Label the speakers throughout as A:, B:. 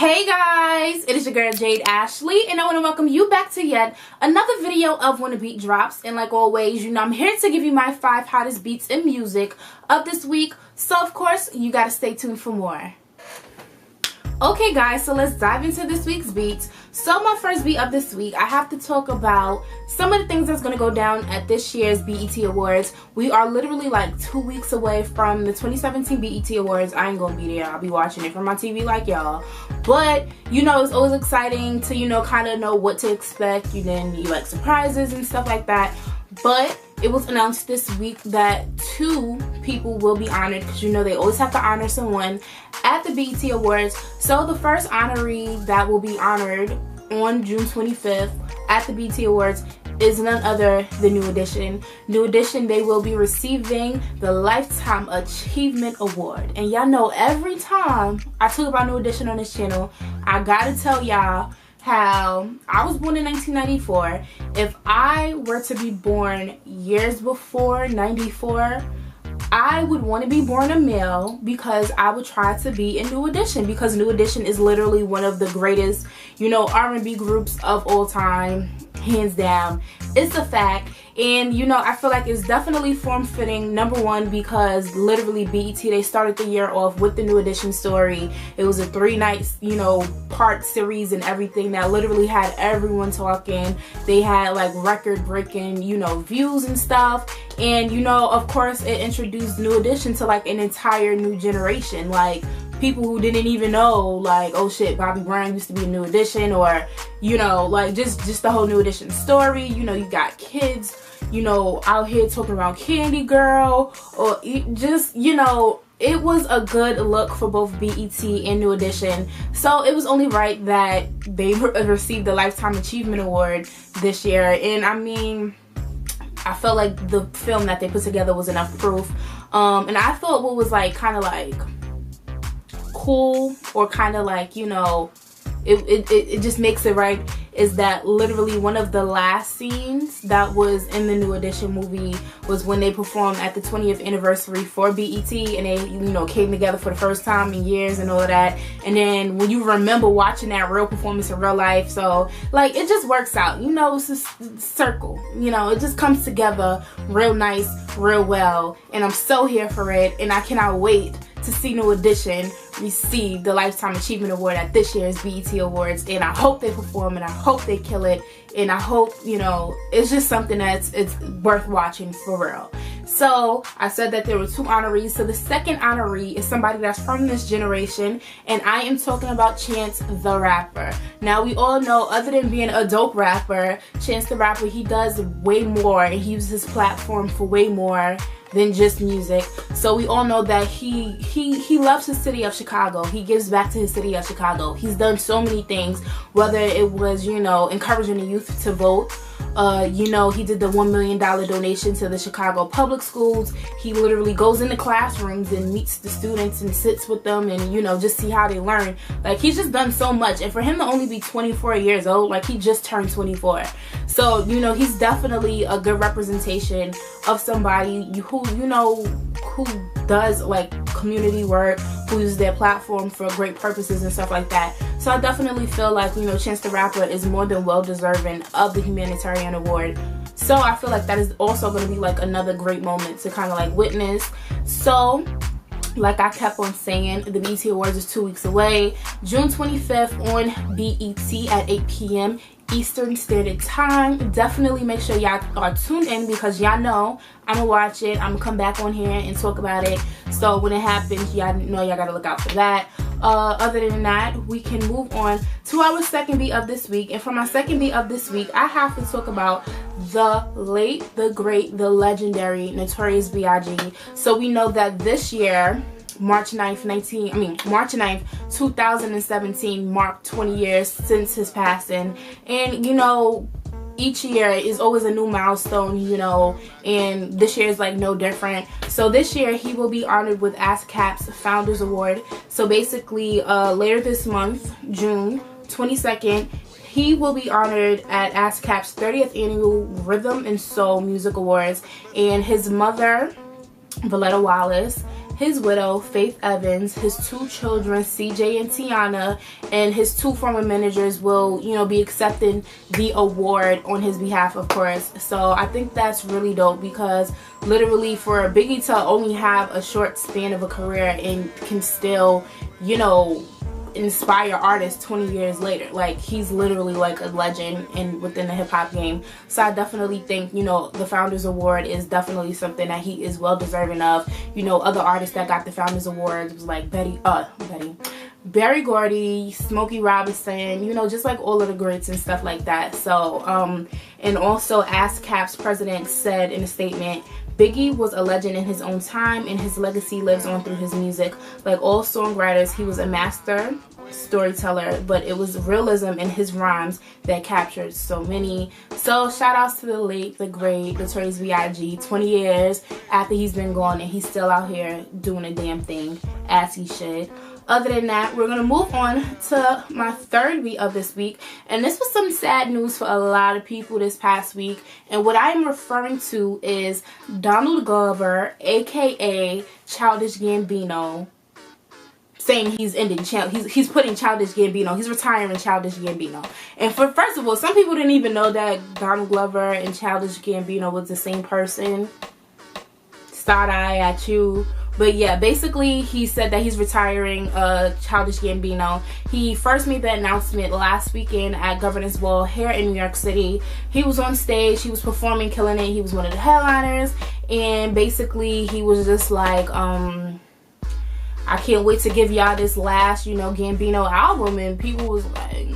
A: Hey guys, it is your girl Jade Ashley, and I want to welcome you back to yet another video of When a Beat Drops. And like always, you know I'm here to give you my 5 hottest beats in music of this week, so of course you gotta stay tuned for more. Okay guys, so let's dive into this week's beats. So my first beat of this week, I have to talk about some of the things that's going to go down at this year's BET Awards. We are literally like 2 weeks away from the 2017 BET Awards. I ain't gonna be there. I'll be watching it from my TV like y'all. But, you know, it's always exciting to, you know, kind of know what to expect. You like surprises and stuff like that. But it was announced this week that 2 people will be honored, because you know they always have to honor someone at the BET Awards. So the first honoree that will be honored on June 25th at the BET Awards is none other than New Edition. New Edition, they will be receiving the Lifetime Achievement Award. And y'all know every time I talk about New Edition on this channel, I gotta tell y'all how I was born in 1994. If I were to be born years before 94, I would want to be born a male, because I would try to be in New Edition, because New Edition is literally one of the greatest, you know, R&B groups of all time, hands down. It's a fact. And you know, I feel like it's definitely form-fitting, number one, because literally BET, they started the year off with the New Edition story. It was a 3-night, you know, part series and everything that literally had everyone talking. They had like record-breaking, you know, views and stuff. And you know, of course, it introduced New Edition to like an entire new generation. Like people who didn't even know, like, oh shit, Bobby Brown used to be a New Edition, or you know, like just the whole New Edition story. You know, you got kids, you know, out here talking about Candy Girl, or just, you know, it was a good look for both BET and New Edition. So it was only right that they received the Lifetime Achievement Award this year. And I mean, I felt like the film that they put together was enough proof. And I thought what was like kind of like cool, or kind of like, you know, it just makes it right, is that literally one of the last scenes that was in the New Edition movie was when they performed at the 20th anniversary for BET, and they, you know, came together for the first time in years and all of that. And then when you remember watching that real performance in real life, so like it just works out, you know, it's a circle, you know, it just comes together real nice, real well. And I'm so here for it, and I cannot wait to see New Edition receive the Lifetime Achievement Award at this year's BET Awards. And I hope they perform, and I hope they kill it, and I hope, you know, it's just something that's worth watching for real. So I said that there were 2 honorees. So the second honoree is somebody that's from this generation, and I am talking about Chance the Rapper. Now we all know, other than being a dope rapper, Chance the Rapper, he does way more, and he uses his platform for way more than just music. So we all know that he loves his city of Chicago. He gives back to his city of Chicago. He's done so many things, whether it was, you know, encouraging the youth to vote. You know, he did the $1 million donation to the Chicago public schools. He literally goes into classrooms and meets the students and sits with them, and, you know, just see how they learn. Like, he's just done so much. And for him to only be 24 years old, like, he just turned 24. So, you know, he's definitely a good representation of somebody who, you know, who does like community work, who uses their platform for great purposes and stuff like that. So I definitely feel like, you know, Chance the Rapper is more than well deserving of the humanitarian award. So I feel like that is also going to be like another great moment to kind of like witness. So like I kept on saying, the BET Awards is 2 weeks away, June 25th on BET at 8 p.m. Eastern Standard Time. Definitely make sure y'all are tuned in, because y'all know I'm gonna watch it. I'm gonna come back on here and talk about it. So when it happens, y'all know y'all gotta look out for that. Other than that, we can move on to our second beat of this week. And for my second beat of this week, I have to talk about the late, the great, the legendary Notorious B.I.G. So we know that this year, March 9th, 2017 marked 20 years since his passing. And, you know, each year is always a new milestone, you know, and this year is like no different. So this year he will be honored with ASCAP's Founders Award. So basically later this month, June 22nd, he will be honored at ASCAP's 30th Annual Rhythm and Soul Music Awards. And his mother, Valletta Wallace, his widow, Faith Evans, his 2 children, CJ and Tiana, and his 2 former managers will, you know, be accepting the award on his behalf, of course. So I think that's really dope, because literally for Biggie to only have a short span of a career and can still, you know, inspire artists 20 years later, like, he's literally like a legend within the hip-hop game. So I definitely think, you know, the Founders Award is definitely something that he is well deserving of. You know, other artists that got the Founders Awards was like Berry Gordy, Smokey Robinson, you know, just like all of the greats and stuff like that. So and also ASCAP's president said in a statement, Biggie was a legend in his own time, and his legacy lives on through his music. Like all songwriters, he was a master storyteller, but it was realism in his rhymes that captured so many. So shout outs to the late, the great, notorious B.I.G. 20 years after he's been gone, and he's still out here doing a damn thing, as he should. Other than that, we're going to move on to my third beat of this week. And this was some sad news for a lot of people this past week. And what I'm referring to is Donald Glover, aka Childish Gambino, saying he's ending he's putting Childish Gambino, he's retiring Childish Gambino. And first of all, some people didn't even know that Donald Glover and Childish Gambino was the same person. Side eye at you. But yeah, basically he said that he's retiring Childish Gambino. He first made the announcement last weekend at Governor's Ball here in New York City. He was on stage, he was performing, killing it. He was one of the headliners, and basically he was just like, I can't wait to give y'all this last, you know, Gambino album. And people was like,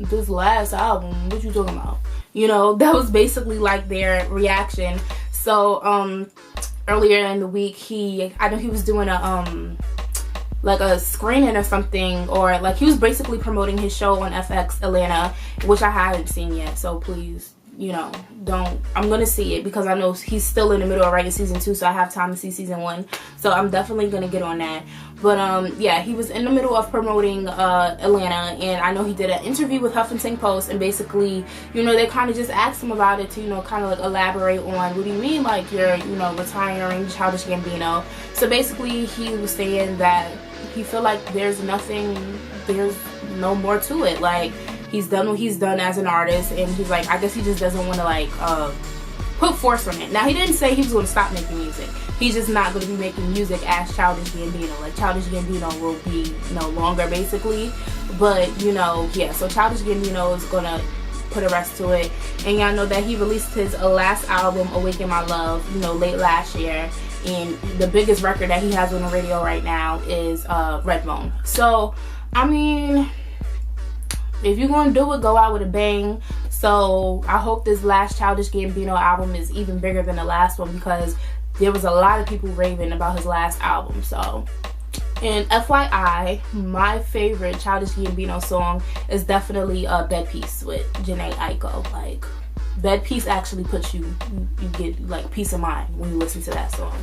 A: this last album, what you talking about? You know, that was basically like their reaction. So earlier in the week, I know he was doing a like a screening or something, or like he was basically promoting his show on FX Atlanta, which I haven't seen yet. So please, you know, I'm gonna see it, because I know he's still in the middle of writing season 2, so I have time to see season 1. So I'm definitely gonna get on that. But yeah, he was in the middle of promoting Atlanta, and I know he did an interview with Huffington Post, and basically, you know, they kind of just asked him about it to, you know, kind of like elaborate on, what do you mean, like, you're, you know, retiring Childish Gambino? So basically he was saying that he feel like there's no more to it. Like, he's done what he's done as an artist, and he's like, I guess he just doesn't want to like put force on it. Now, he didn't say he was going to stop making music. He's just not going to be making music as Childish Gambino. Like, Childish Gambino will be no longer, basically. But, you know, yeah, so Childish Gambino is going to put a rest to it. And y'all know that he released his last album, Awaken My Love, you know, late last year. And the biggest record that he has on the radio right now is Redbone. So, I mean, if you're going to do it, go out with a bang. So I hope this last Childish Gambino album is even bigger than the last one, because there was a lot of people raving about his last album. So, and FYI, my favorite Childish Gambino song is definitely Bed Peace with Jhené Aiko. Like, Bed Peace actually puts you get like peace of mind when you listen to that song.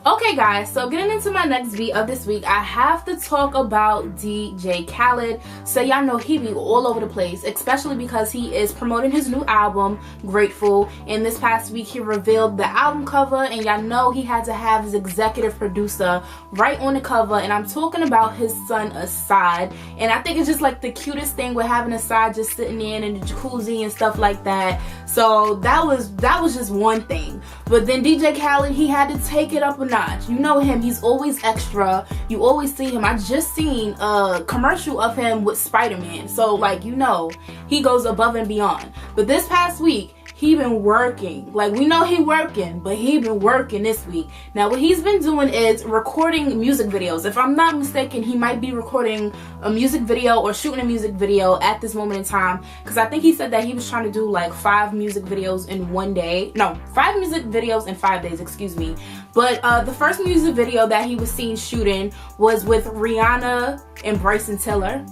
A: Okay guys, so getting into my next beat of this week, I have to talk about DJ Khaled. So y'all know he be all over the place, especially because he is promoting his new album, Grateful. And this past week he revealed the album cover, and y'all know he had to have his executive producer right on the cover, and I'm talking about his son Asad. And I think it's just like the cutest thing with having Asad just sitting in the jacuzzi and stuff like that. So that was just one thing. But then DJ Khaled, he had to take it up a notch. You know him, he's always extra. You always see him. I just seen a commercial of him with Spider-Man. So, like, you know, he goes above and beyond. But this past week, he been working. Like, we know he working, but he been working this week. Now, what he's been doing is recording music videos. If I'm not mistaken, he might be recording a music video or shooting a music video at this moment in time, because I think he said that he was trying to do like 5 music videos in one day. No, 5 music videos in 5 days, excuse me. But the first music video that he was seen shooting was with Rihanna and Bryson Tiller.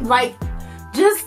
A: Like, just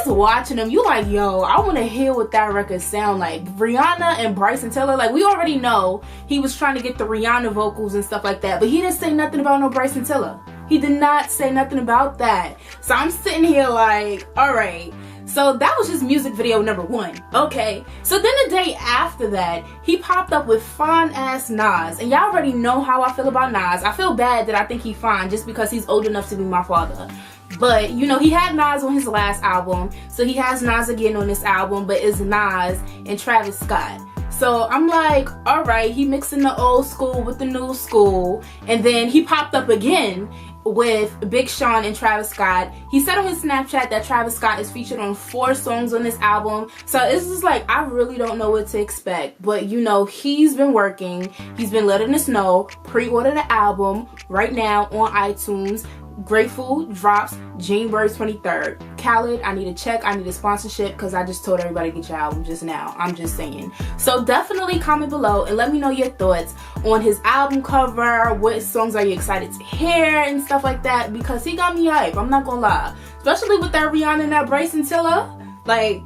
A: watching them, you like, yo, I want to hear what that record sound like. Rihanna and Bryson Tiller, like, we already know he was trying to get the Rihanna vocals and stuff like that, but he didn't say nothing about no Bryson Tiller. He did not say nothing about that. So I'm sitting here like, all right. So that was just music video number 1. Okay, so then the day after that, he popped up with fine ass Nas, and y'all already know how I feel about Nas. I feel bad that I think he fine just because he's old enough to be my father. But you know, he had Nas on his last album, so he has Nas again on this album, but it's Nas and Travis Scott. So I'm like, alright, he mixing the old school with the new school. And then he popped up again with Big Sean and Travis Scott. He said on his Snapchat that Travis Scott is featured on 4 songs on this album. So it's just like, I really don't know what to expect. But you know, he's been working. He's been letting us know. Pre-order the album right now on iTunes. Grateful drops January 23rd. Khaled, I need a check. I need a sponsorship because I just told everybody to get your album just now. I'm just saying. So definitely comment below and let me know your thoughts on his album cover. What songs are you excited to hear and stuff like that, because he got me hype. I'm not gonna lie. Especially with that Rihanna and that Bryson Tiller. Like,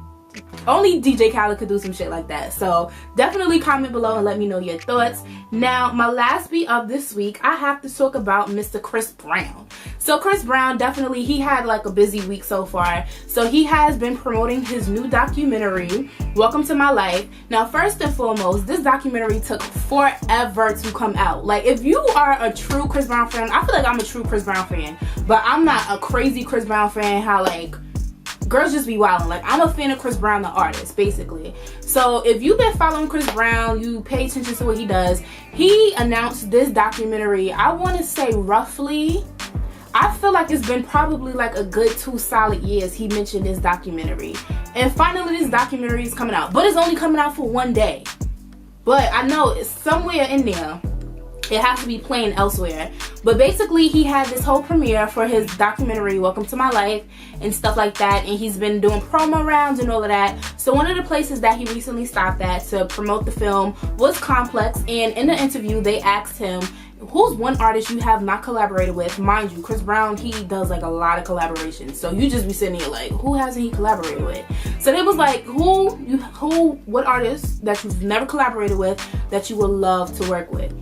A: only DJ Khaled could do some shit like that. So definitely comment below and let me know your thoughts. Now, my last beat of this week, I have to talk about Mr. Chris Brown. So Chris Brown, definitely, he had like a busy week so far. So he has been promoting his new documentary, Welcome to My Life. Now, first and foremost, this documentary took forever to come out. Like, if you are a true Chris Brown fan, I feel like I'm a true Chris Brown fan, but I'm not a crazy Chris Brown fan, how like girls just be wilding. Like, I'm a fan of Chris Brown, the artist, basically. So if you've been following Chris Brown, you pay attention to what he does. He announced this documentary, I want to say roughly, I feel like it's been probably like a good 2 solid years he mentioned this documentary. And finally this documentary is coming out. But it's only coming out for 1 day. But I know it's somewhere in there. It has to be playing elsewhere. But basically, he had this whole premiere for his documentary, Welcome to My Life, and stuff like that. And he's been doing promo rounds and all of that. So one of the places that he recently stopped at to promote the film was Complex. And in the interview, they asked him, who's one artist you have not collaborated with? Mind you, Chris Brown, he does like a lot of collaborations. So you just be sitting here like, who hasn't he collaborated with? So they was like, what artists that you've never collaborated with that you would love to work with?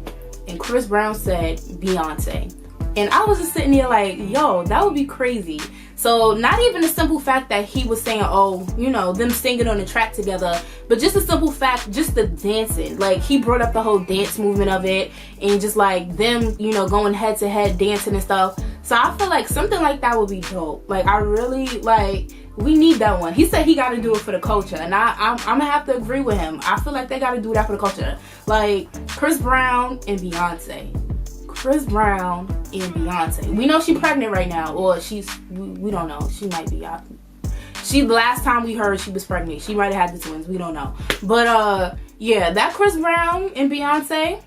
A: And Chris Brown said Beyoncé. And I was just sitting there like, yo, that would be crazy. So not even the simple fact that he was saying, oh, you know, them singing on the track together, but just the simple fact, just the dancing. Like, he brought up the whole dance movement of it, and just like them, you know, going head to head dancing and stuff. So I feel like something like that would be dope. Like, I really, like, we need that one. He said he got to do it for the culture, and I'm gonna have to agree with him. I feel like they got to do that for the culture. Like, Chris Brown and Beyonce. Chris Brown and Beyonce. We know she's pregnant right now, or we don't know. She might be out. Last time we heard she was pregnant. She might have had the twins. We don't know. But yeah, that Chris Brown and Beyonce,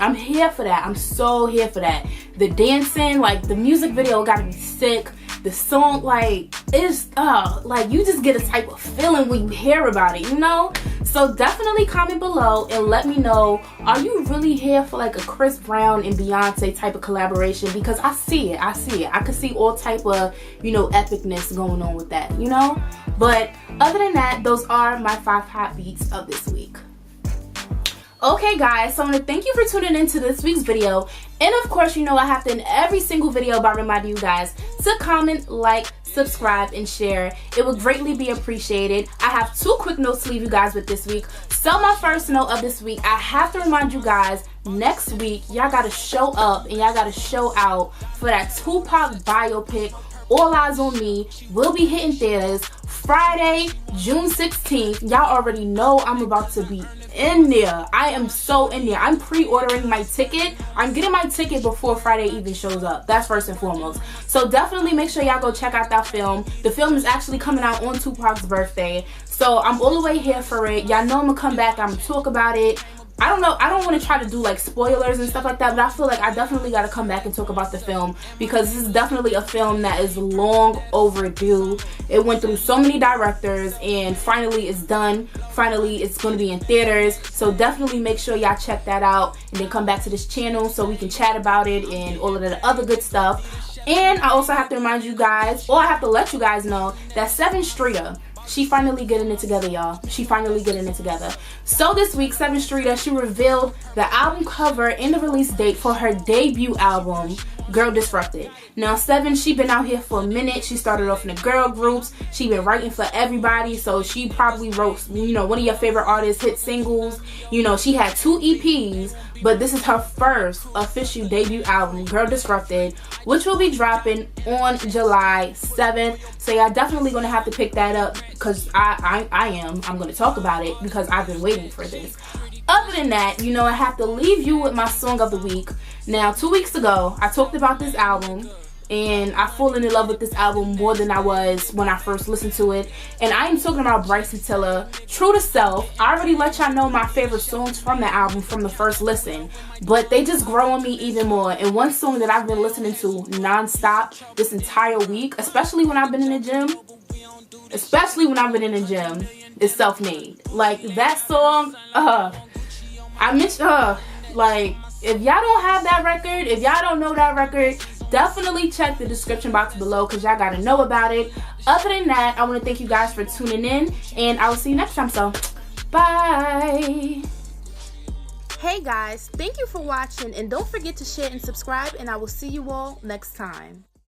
A: I'm here for that. I'm so here for that. The dancing, like, the music video gotta be sick. The song, like, it's like, you just get a type of feeling when you hear about it, you know? So definitely comment below and let me know, are you really here for like a Chris Brown and Beyonce type of collaboration? Because I see it. I could see all type of, you know, epicness going on with that, you know? But other than that, those are my 5 hot beats of this week. Okay guys, so I want to thank you for tuning into this week's video. And of course, you know I have to end every single video by reminding you guys to comment, like, subscribe, and share. It would greatly be appreciated. I have 2 quick notes to leave you guys with this week. So my first note of this week, I have to remind you guys, next week, y'all got to show up and y'all got to show out for that Tupac biopic, All Eyes on Me. Will be hitting theaters Friday, June 16th. Y'all already know I'm about to be in there. I am so in there. I'm pre-ordering my ticket. I'm getting my ticket before Friday even shows up. That's first and foremost. So definitely make sure y'all go check out that film. The film is actually coming out on Tupac's birthday. So I'm all the way here for it. Y'all know I'm gonna come back. I'm gonna talk about it. I don't know, I don't want to try to do like spoilers and stuff like that, but I feel like I definitely got to come back and talk about the film, because this is definitely a film that is long overdue. It went through so many directors and finally it's done. Finally it's going to be in theaters. So definitely make sure y'all check that out and then come back to this channel so we can chat about it and all of the other good stuff. And I also have to remind you guys, or I have to let you guys know, that 7 Streeter She finally getting it together, y'all. She finally getting it together. So this week, 7th Street, she revealed the album cover and the release date for her debut album, Girl Disrupted. Now 7, she been out here for a minute. She started off in the girl groups. She been writing for everybody, so she probably wrote, you know, one of your favorite artists' hit singles. You know, she had 2 EPs, but this is her first official debut album, Girl Disrupted, which will be dropping on July 7th. So y'all definitely gonna have to pick that up, because I'm gonna talk about it because I've been waiting for this. Other than that, you know, I have to leave you with my song of the week. Now, 2 weeks ago, I talked about this album, and I fallen in love with this album more than I was when I first listened to it. And I am talking about Bryson Tiller, True to Self. I already let y'all know my favorite songs from the album from the first listen, but they just grow on me even more. And one song that I've been listening to non-stop this entire week, especially when I've been in the gym, is Self-Made. Like, that song, I mentioned, like, if y'all don't have that record, if y'all don't know that record, definitely check the description box below, because y'all gotta know about it. Other than that, I want to thank you guys for tuning in, and I will see you next time. So, bye. Hey guys, thank you for watching, and don't forget to share and subscribe, and I will see you all next time.